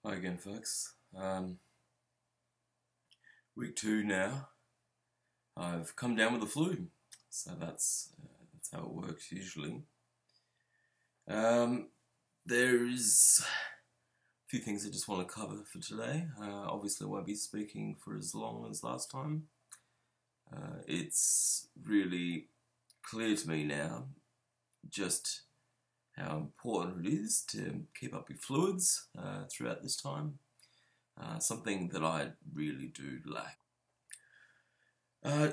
Hi again, folks. Week 2 now. I've come down with the flu, so that's how it works usually. There's a few things I just want to cover for today. Obviously, I won't be speaking for as long as last time. It's really clear to me now just how important it is to keep up your fluids throughout this time. Something that I really do lack.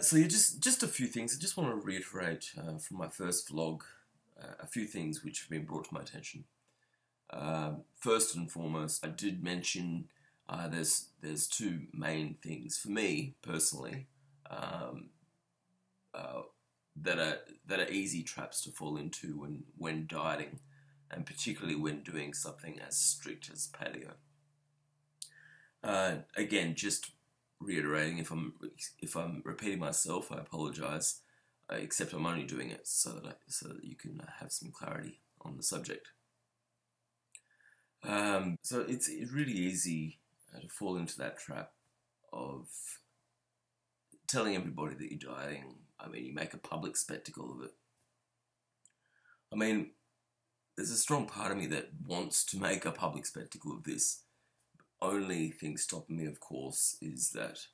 So just a few things. I just want to reiterate from my first vlog a few things which have been brought to my attention. First and foremost, I did mention there's two main things for me personally that are easy traps to fall into when dieting, and particularly when doing something as strict as paleo. Again, just reiterating, if I'm repeating myself, I apologise. Except I'm only doing it so that you can have some clarity on the subject. So it's really easy to fall into that trap of telling everybody that you're dieting. I mean, you make a public spectacle of it. I mean, there's a strong part of me that wants to make a public spectacle of this. Only thing stopping me, of course, is that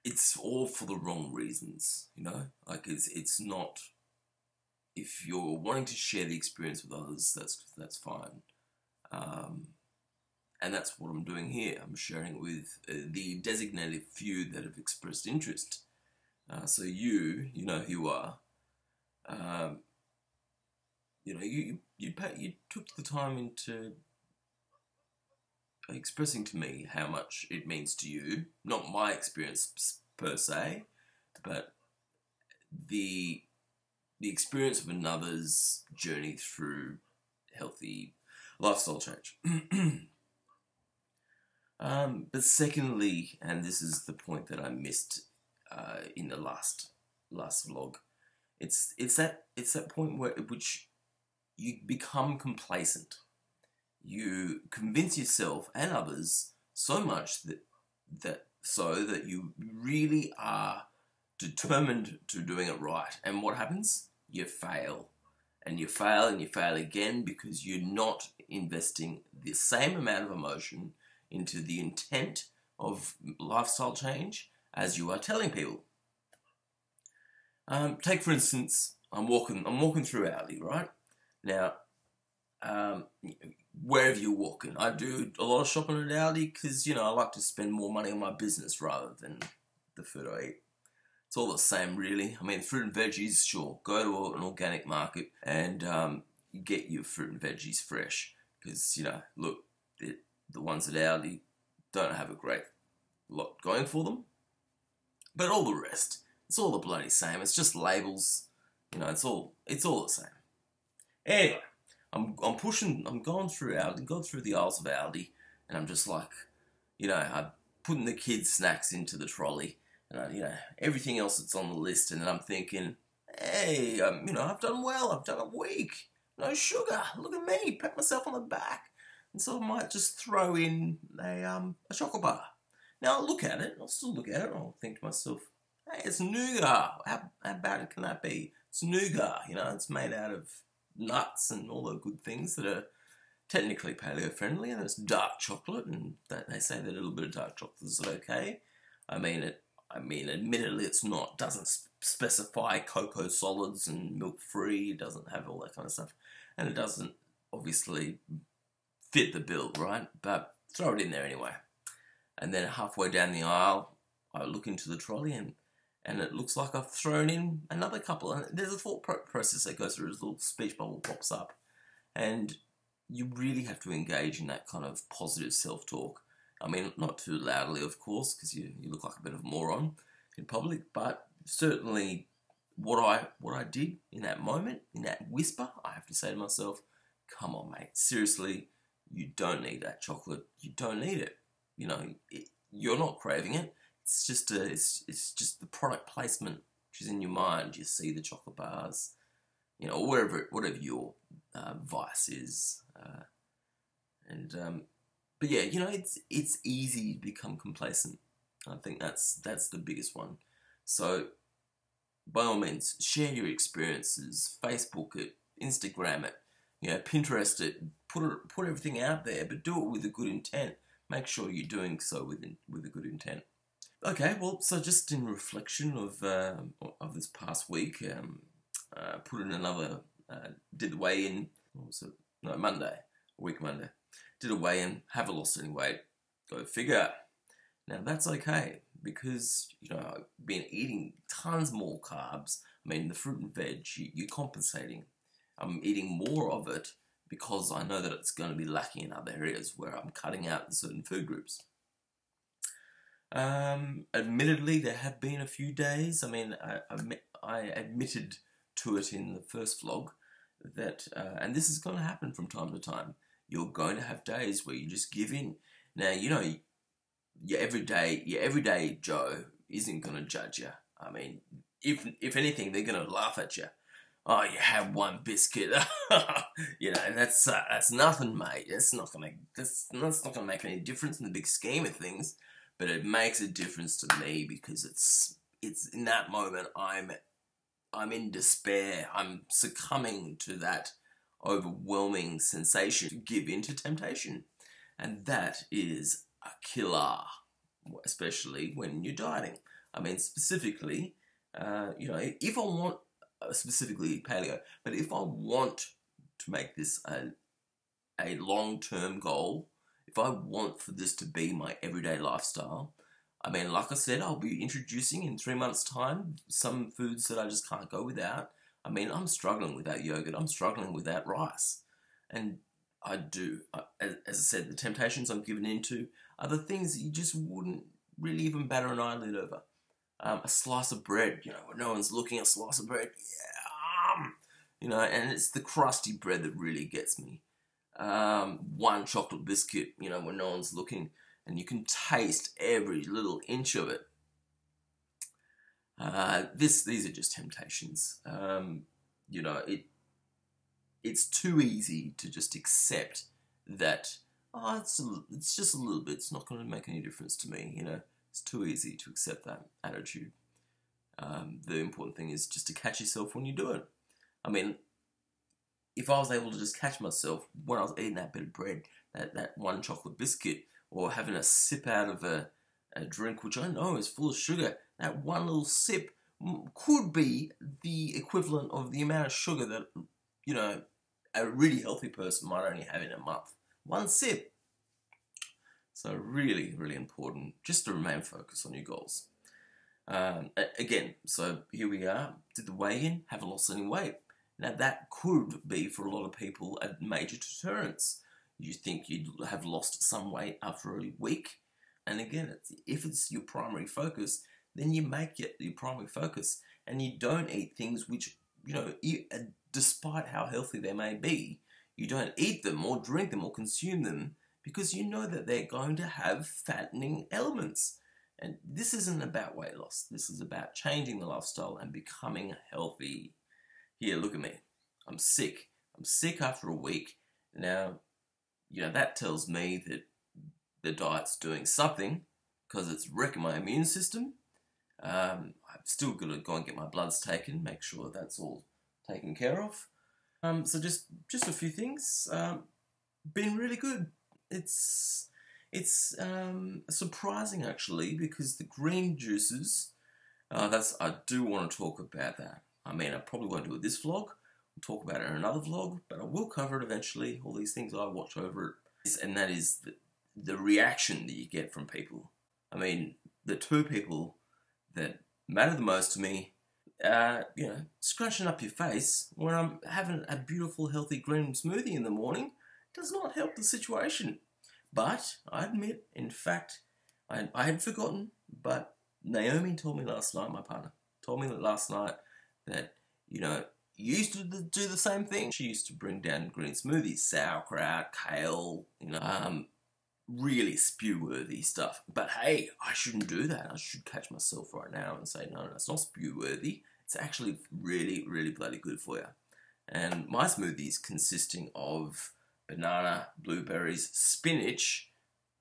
it's all for the wrong reasons, you know? Like, it's not... If you're wanting to share the experience with others, that's fine. And that's what I'm doing here. I'm sharing it with the designated few that have expressed interest. So you know who you are. You know, you took the time into expressing to me how much it means to you. Not my experience per se, but the experience of another's journey through healthy lifestyle change. But secondly, and this is the point that I missed in the last vlog, it's that point at which you become complacent. You convince yourself and others so much that you really are determined to doing it right. And what happens? You fail. And you fail and you fail again because you're not investing the same amount of emotion into the intent of lifestyle change as you are telling people. Take for instance, I'm walking through Aldi, right? Now, wherever you're walking, I do a lot of shopping at Aldi because, you know, I like to spend more money on my business rather than the food I eat. It's all the same, really. I mean, fruit and veggies, sure. Go to an organic market and get your fruit and veggies fresh. Because, you know, look, the ones at Aldi don't have a great lot going for them. But all the rest, it's all the bloody same. It's just labels. You know, it's all the same. Anyway, I'm going through Aldi, going through the aisles of Aldi, and I'm just like, you know, I'm putting the kids' snacks into the trolley. And you know, everything else that's on the list, and then I'm thinking, hey, you know, I've done well. I've done a week. No sugar. Look at me. Pat myself on the back. And so I might just throw in a chocolate bar. Now I'll look at it. I'll still look at it. And I'll think to myself, hey, it's nougat. How bad can that be? It's nougat. You know, it's made out of nuts and all the good things that are technically paleo friendly, and it's dark chocolate. And they say that a little bit of dark chocolate is okay. I mean, admittedly, it's not. Doesn't specify cocoa solids and milk-free. It doesn't have all that kind of stuff. And it doesn't, obviously, fit the bill, right? But throw it in there anyway. And then halfway down the aisle, I look into the trolley and it looks like I've thrown in another couple. And there's a thought process that goes through. This little speech bubble pops up. And you really have to engage in that kind of positive self-talk. I mean, not too loudly, of course, because you look like a bit of a moron in public, but certainly what I did in that moment, in that whisper, I have to say to myself, come on, mate, seriously, you don't need that chocolate. You don't need it. You know, you're not craving it. It's just the product placement which is in your mind. You see the chocolate bars. you know, whatever your vice is. But yeah, you know, it's easy to become complacent. I think that's the biggest one. So by all means, share your experiences, Facebook it, Instagram it, you know, Pinterest it, put everything out there, but do it with a good intent. Make sure you're doing so with a good intent. Okay, well, so just in reflection of this past week, put in another, did the weigh in. What was it? No, Monday, week Monday. Did a weigh in, haven't lost any weight. Go figure. Now that's okay because you know I've been eating tons more carbs. I mean the fruit and veg, you're compensating. I'm eating more of it because I know that it's going to be lacking in other areas where I'm cutting out certain food groups. Admittedly, there have been a few days. I mean, I admitted to it in the first vlog that, and this is going to happen from time to time. You're going to have days where you just give in. Now, you know, your everyday Joe isn't going to judge you. I mean, if anything, they're going to laugh at you. Oh, you have one biscuit, you know, and that's nothing, mate. That's not gonna make any difference in the big scheme of things, but it makes a difference to me because it's in that moment I'm in despair. I'm succumbing to that overwhelming sensation to give in to temptation, and that is a killer, especially when you're dieting. I mean, specifically, you know, if I want. Specifically paleo, but if I want to make this a long-term goal, if I want for this to be my everyday lifestyle, I mean, like I said, I'll be introducing in 3 months' time some foods that I just can't go without. I mean, I'm struggling without yogurt, I'm struggling without rice, and I do, as I said, the temptations I'm given into are the things that you just wouldn't really even batter an eyelid over. A slice of bread, you know, when no one's looking, a slice of bread, yeah, you know, and it's the crusty bread that really gets me. One chocolate biscuit, you know, when no one's looking, and you can taste every little inch of it. These are just temptations. You know, it's too easy to just accept that, oh, it's just a little bit, it's not going to make any difference to me, you know. It's too easy to accept that attitude. The important thing is just to catch yourself when you do it. I mean, if I was able to just catch myself when I was eating that bit of bread, that one chocolate biscuit, or having a sip out of a drink which I know is full of sugar, that one little sip could be the equivalent of the amount of sugar that, you know, a really healthy person might only have in a month. One sip. So really, really important just to remain focused on your goals. Again, so here we are, did the weigh-in, haven't lost any weight. Now that could be for a lot of people a major deterrence. You think you'd have lost some weight after a week, and again, if it's your primary focus, then you make it your primary focus, and you don't eat things which, you know, despite how healthy they may be, you don't eat them or drink them or consume them because you know that they're going to have fattening elements. And this isn't about weight loss. This is about changing the lifestyle and becoming healthy. Here, look at me. I'm sick. I'm sick after a week. Now, you know, that tells me that the diet's doing something because it's wrecking my immune system. I'm still going to go and get my bloods taken, make sure that's all taken care of. So just a few things. Been really good. It's surprising actually because the green juices, I do want to talk about that. I mean, I probably won't do it this vlog. I'll talk about it in another vlog, but I will cover it eventually. All these things I watch over it, and that is the reaction that you get from people. I mean, the two people that matter the most to me, you know, scrunching up your face when I'm having a beautiful, healthy green smoothie in the morning does not help the situation. But I admit, in fact, I had forgotten, but Naomi told me last night, my partner, told me that last night that, you know, you used to do the same thing. She used to bring down green smoothies, sauerkraut, kale, you know, really spew-worthy stuff. But hey, I shouldn't do that. I should catch myself right now and say, no, it's not spew-worthy. It's actually really, really bloody good for you. And my smoothie is consisting of banana, blueberries, spinach,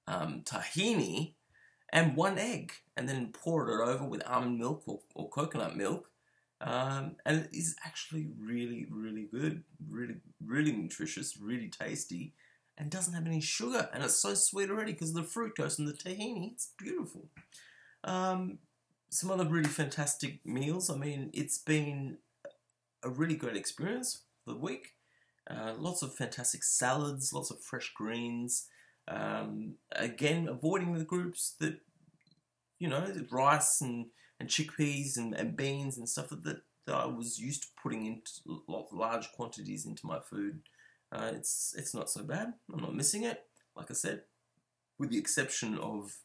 tahini, and 1 egg, and then pour it over with almond milk or coconut milk. And it is actually really, really good, really, really nutritious, really tasty, and doesn't have any sugar. And it's so sweet already because of the fructose and the tahini. It's beautiful. Some other really fantastic meals. I mean, it's been a really great experience for the week. Lots of fantastic salads, lots of fresh greens. Again, avoiding the groups that, rice and chickpeas and beans and stuff that I was used to putting into large quantities into my food. It's not so bad. I'm not missing it. Like I said, with the exception of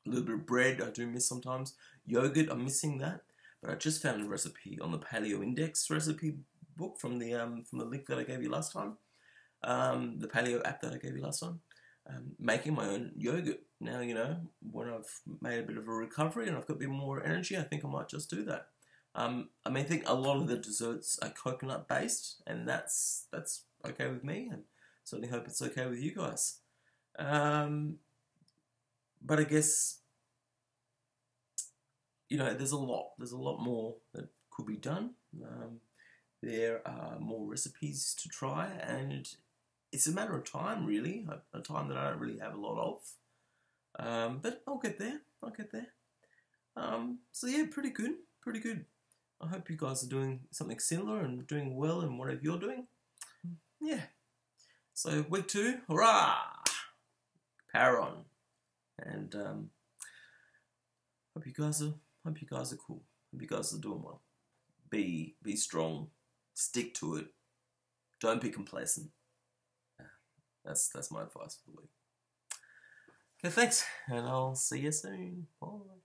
a little bit of bread, I do miss sometimes. Yogurt, I'm missing that. But I just found a recipe on the Paleo Index recipe book from the link that I gave you last time. The Paleo app that I gave you last time. Making my own yogurt. Now, when I've made a bit of a recovery and I've got a bit more energy, I think I might just do that. I think a lot of the desserts are coconut based, and that's okay with me, and certainly hope it's okay with you guys. But I guess, there's a lot more that could be done. There are more recipes to try, and it's a matter of time, really, a time that I don't really have a lot of. But I'll get there. So yeah, pretty good. I hope you guys are doing something similar and doing well in whatever you're doing. Yeah. So week 2, hurrah! Power on. And hope you guys are cool. Hope you guys are doing well. Be strong. Stick to it. Don't be complacent. That's my advice for the week. Okay, thanks, and I'll see you soon. Bye.